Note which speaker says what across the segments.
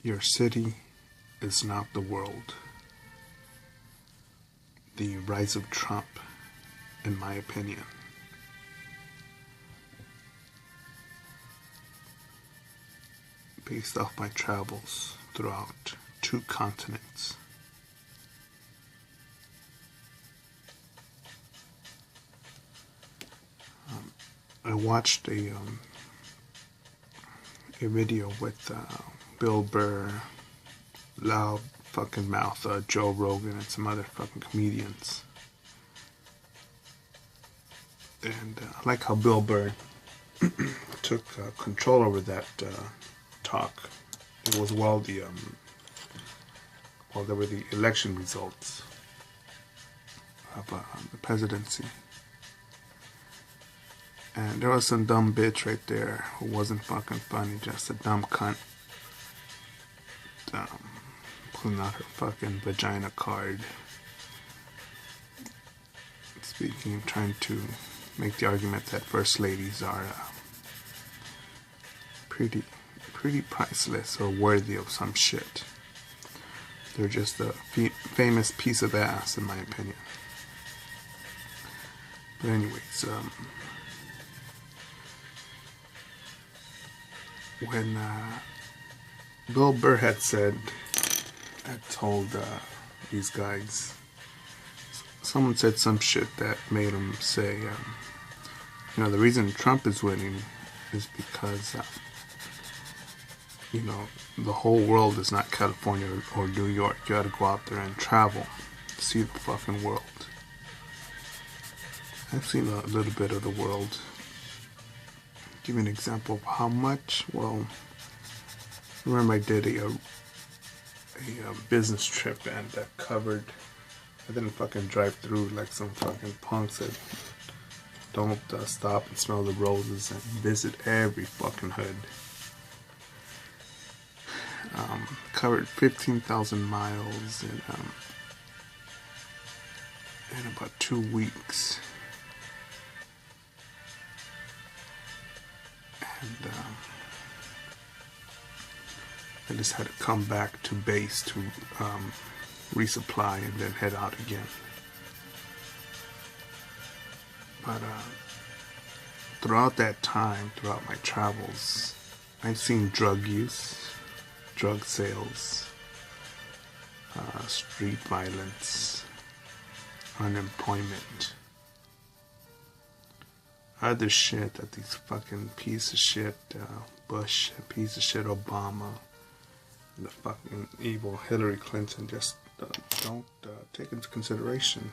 Speaker 1: Your city is not the world. The rise of Trump, in my opinion. Based off my travels throughout 2 continents. I watched a video with Bill Burr, Loud Fucking Mouth, Joe Rogan, and some other fucking comedians. And I like how Bill Burr took control over that talk. It was while there were the election results of the presidency. And there was some dumb bitch right there who wasn't fucking funny, just a dumb cunt. Pulling out her fucking vagina card. Speaking, trying to make the argument that first ladies are pretty priceless or worthy of some shit. They're just a famous piece of ass, in my opinion. But anyways, when Bill Burr had told these guys, someone said some shit that made him say, the reason Trump is winning is because, the whole world is not California or New York. You gotta go out there and travel, see the fucking world. I've seen a little bit of the world. Give you an example of how much. Well, remember I did a business trip and that covered. I didn't fucking drive through like some fucking punks that don't stop and smell the roses and visit every fucking hood. Covered 15,000 miles in about 2 weeks. And I just had to come back to base to resupply and then head out again. But throughout that time, throughout my travels, I've seen drug use, drug sales, street violence, unemployment, other shit that these fucking piece of shit Bush, piece of shit Obama, and the fucking evil Hillary Clinton just don't take into consideration.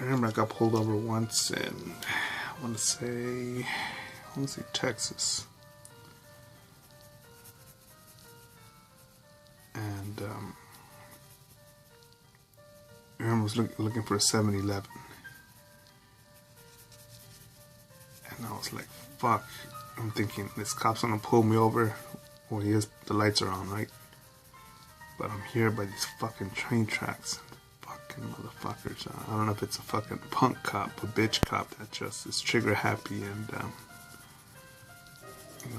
Speaker 1: I remember I got pulled over once in, I want to say Texas. And I remember I was looking for a 7-Eleven. And I was like, fuck. I'm thinking, this cop's gonna pull me over. Well, the lights are on, right? But I'm here by these fucking train tracks. Fucking motherfuckers. I don't know if it's a fucking punk cop, a bitch cop that just is trigger happy and,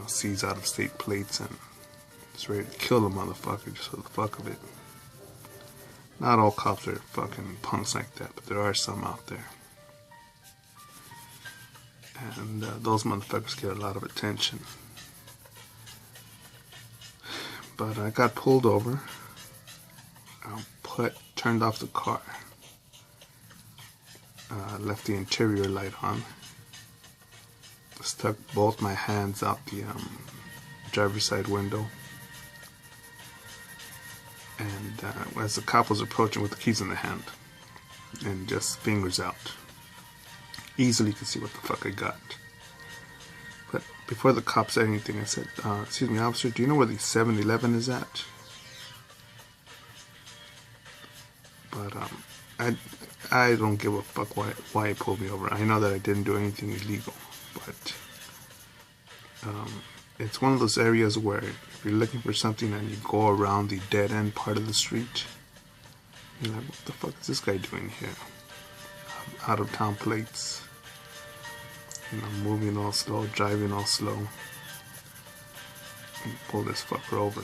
Speaker 1: sees out of state plates and is ready to kill the motherfucker just for the fuck of it. Not all cops are fucking punks like that, but there are some out there. And those motherfuckers get a lot of attention. But I got pulled over. Turned off the car. Left the interior light on. Stuck both my hands out the driver's side window. And as the cop was approaching with the keys in the hand, and just fingers out, easily could see what the fuck I got. But before the cop said anything, I said, excuse me, officer, do you know where the 7-Eleven is at? But I don't give a fuck why he pulled me over. I know that I didn't do anything illegal, but it's one of those areas where if you're looking for something and you go around the dead end part of the street, you're like, what the fuck is this guy doing here? Out of town plates, moving all slow, driving all slow. pull this fucker over.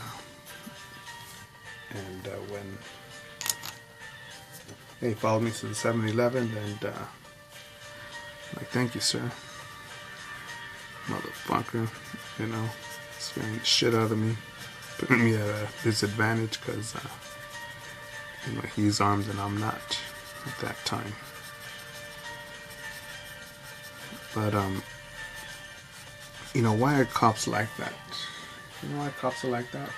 Speaker 1: And when they followed me to the 7-Eleven, and like, thank you, sir. Motherfucker, you know, scaring the shit out of me, putting me at a disadvantage because, you know, he's armed and I'm not at that time. But, you know, why are cops like that? You know why cops are like that?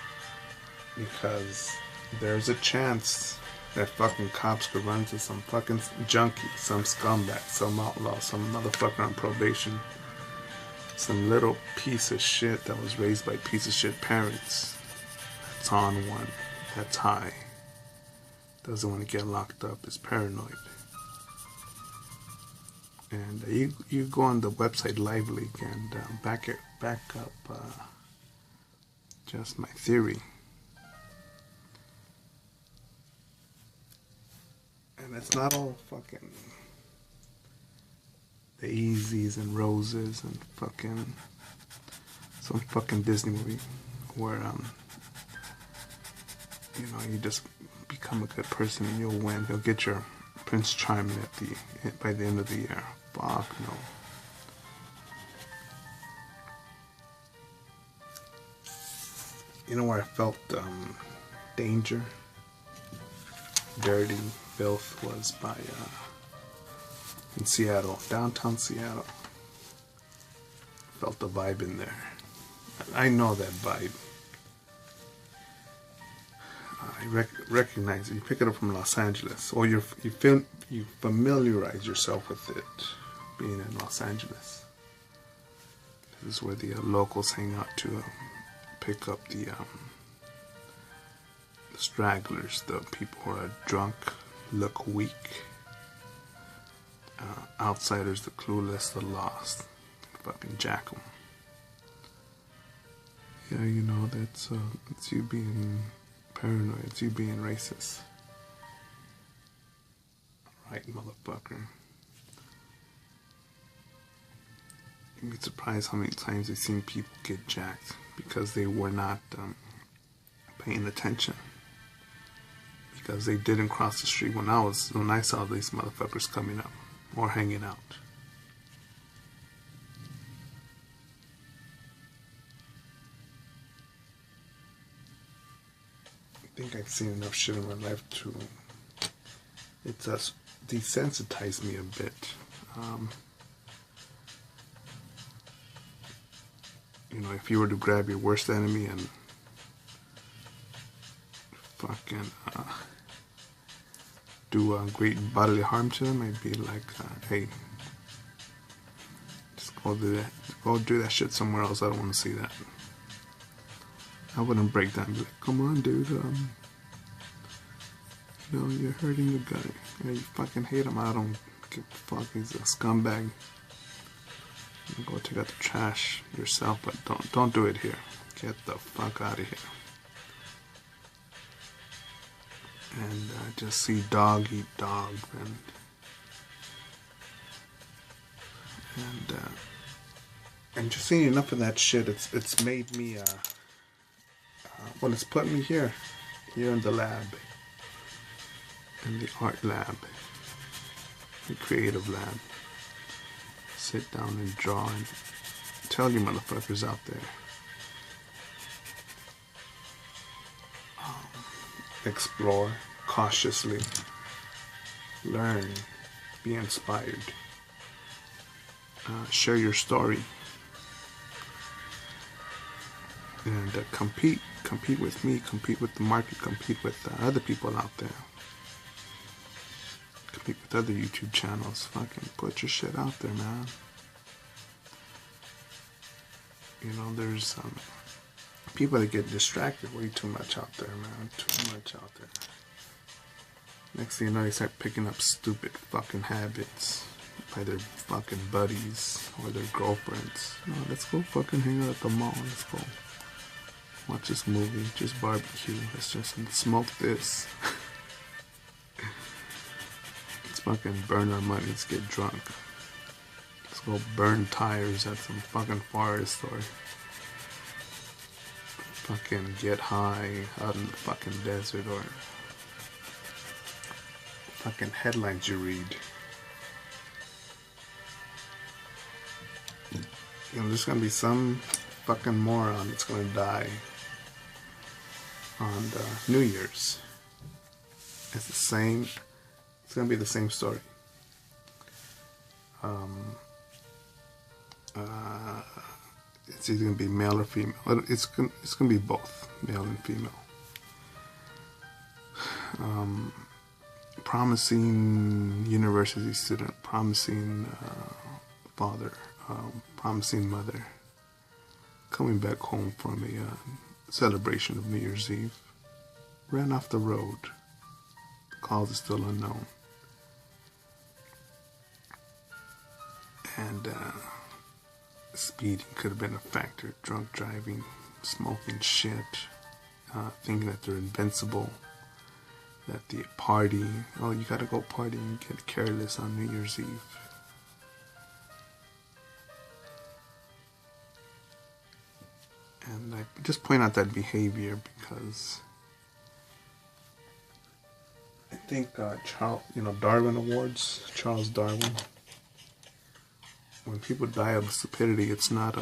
Speaker 1: Because there's a chance that fucking cops could run into some fucking junkie, some scumbag, some outlaw, some motherfucker on probation, some little piece of shit that was raised by piece of shit parents, that's on one, that's high, doesn't want to get locked up, is paranoid. And you go on the website Lively and back up just my theory. And it's not all fucking daisies and roses and fucking some fucking Disney movie where you know, you just become a good person and you'll win. You'll get your Prince Charming by the end of the year. Fuck no. You know where I felt danger, dirty filth was by in Seattle, downtown Seattle. Felt the vibe in there. I know that vibe. I recognize it. You pick it up from Los Angeles, or you familiarize yourself with it being in Los Angeles. This is where the locals hang out to pick up the stragglers, the people who are drunk, look weak, outsiders, the clueless, the lost. Fucking jack 'em. Yeah, you know, that's it's you being paranoid, it's you being racist. Right, motherfucker. You'd be surprised how many times I've seen people get jacked because they were not paying attention. Because they didn't cross the street when I saw these motherfuckers coming up or hanging out. I think I've seen enough shit in my life to desensitize me a bit. You know, if you were to grab your worst enemy and fucking do great bodily harm to them, I'd be like, hey, just go do that. Go do that shit somewhere else. I don't want to see that. I wouldn't break down and be like, come on, dude, you know, you're hurting the guy. Yeah, you fucking hate him. I don't give a fuck. He's a scumbag. You go take out the trash yourself, but don't do it here. Get the fuck out of here. And just see dog eat dog, and just seeing enough of that shit, it's made me well, it's put me here in the lab, in the art lab, the creative lab. Sit down and draw and tell you motherfuckers out there. Explore cautiously, learn, be inspired, share your story, and compete with me, compete with the market, compete with other people out there, compete with other YouTube channels. Fucking put your shit out there, man. You know, there's people that get distracted way too much out there, man. Too much out there. Next thing you know, they start picking up stupid fucking habits by their fucking buddies or their girlfriends. No, let's go fucking hang out at the mall. Let's go watch this movie. Just barbecue. Let's just smoke this. Let's fucking burn our money. Let's get drunk. Let's go burn tires at some fucking forest or fucking get high out in the fucking desert, or fucking headlines you read. You know, there's gonna be some fucking moron that's gonna die on New Year's. It's the same. It's gonna be the same story. It's either gonna be male or female. It's gonna be both male and female. Promising university student, promising father, promising mother, coming back home from a celebration of New Year's Eve, ran off the road. The cause is still unknown. And speeding could have been a factor. Drunk driving, smoking shit, thinking that they're invincible. That the party, oh, you gotta go party and get careless on New Year's Eve. And I just point out that behavior because I think Darwin Awards, Charles Darwin, when people die of stupidity, it's not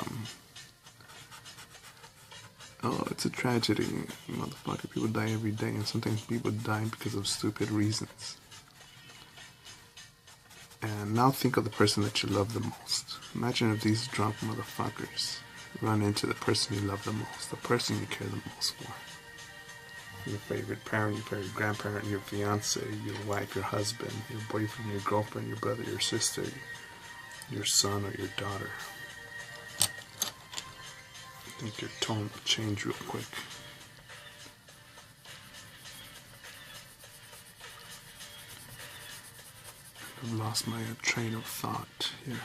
Speaker 1: oh, it's a tragedy, motherfucker. People die every day, and sometimes people die because of stupid reasons. And now think of the person that you love the most. Imagine if these drunk motherfuckers run into the person you love the most, the person you care the most for. Your favorite parent, your favorite grandparent, your fiance, your wife, your husband, your boyfriend, your girlfriend, your brother, your sister, your son, or your daughter. I think your tone will change real quick. I've lost my train of thought here.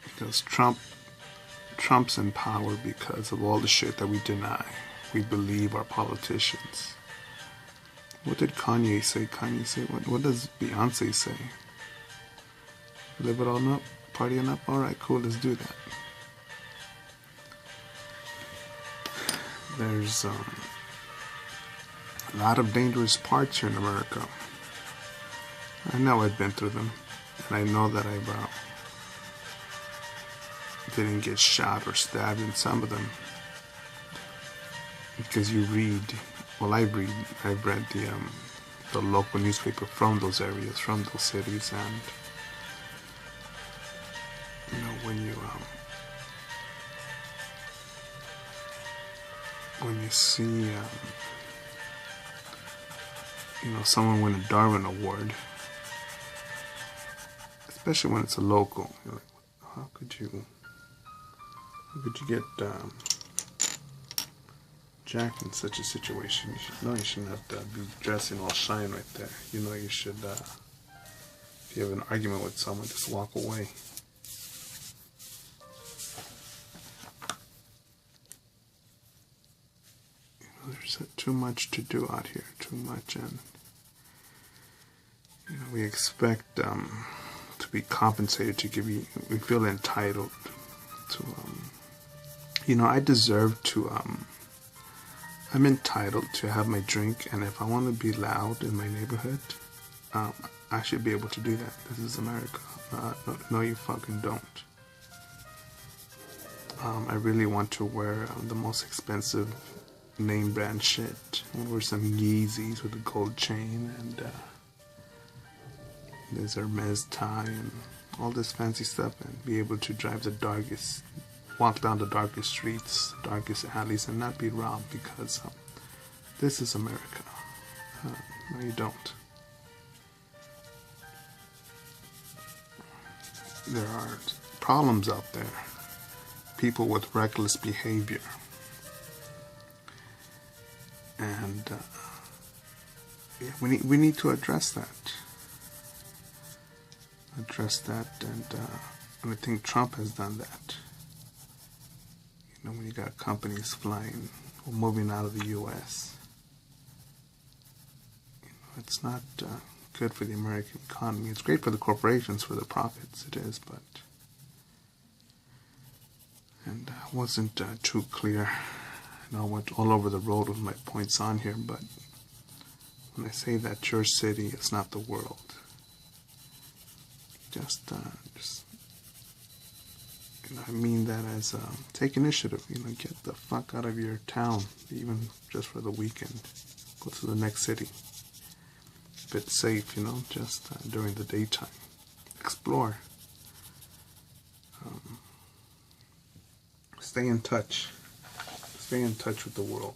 Speaker 1: Because Trump's in power because of all the shit that we deny. We believe our politicians. What did Kanye say? What does Beyonce say? Live it all up, partying up? Alright, cool, let's do that. There's a lot of dangerous parts here in America. I know I've been through them. And I know that I didn't get shot or stabbed in some of them. Because you read... Well, I've read the local newspaper from those areas, from those cities, and when you see someone win a Darwin Award, especially when it's a local, you're like, how could you get jacked in such a situation? You shouldn't have to be dressing all shine right there. You should, if you have an argument with someone, just walk away. There's too much to do out here, too much, and we expect to be compensated, we feel entitled to, I deserve to, I'm entitled to have my drink, and if I want to be loud in my neighborhood, I should be able to do that. This is America. No, you fucking don't. I really want to wear the most expensive name brand shit. I want to wear some Yeezys with a gold chain, and this Hermes tie, and all this fancy stuff, and be able to walk down the darkest streets, darkest alleys, and not be robbed, because this is America. No, you don't. There are problems out there. People with reckless behavior. And we need to address that. And I think Trump has done that. When you got companies flying or moving out of the U.S., it's not good for the American economy. It's great for the corporations, for the profits, it is, but... And I wasn't too clear. I went all over the road with my points on here, but when I say that your city is not the world, just I mean that as take initiative. Get the fuck out of your town, even just for the weekend. Go to the next city. A bit safe, just during the daytime. Explore. Stay in touch. Stay in touch with the world.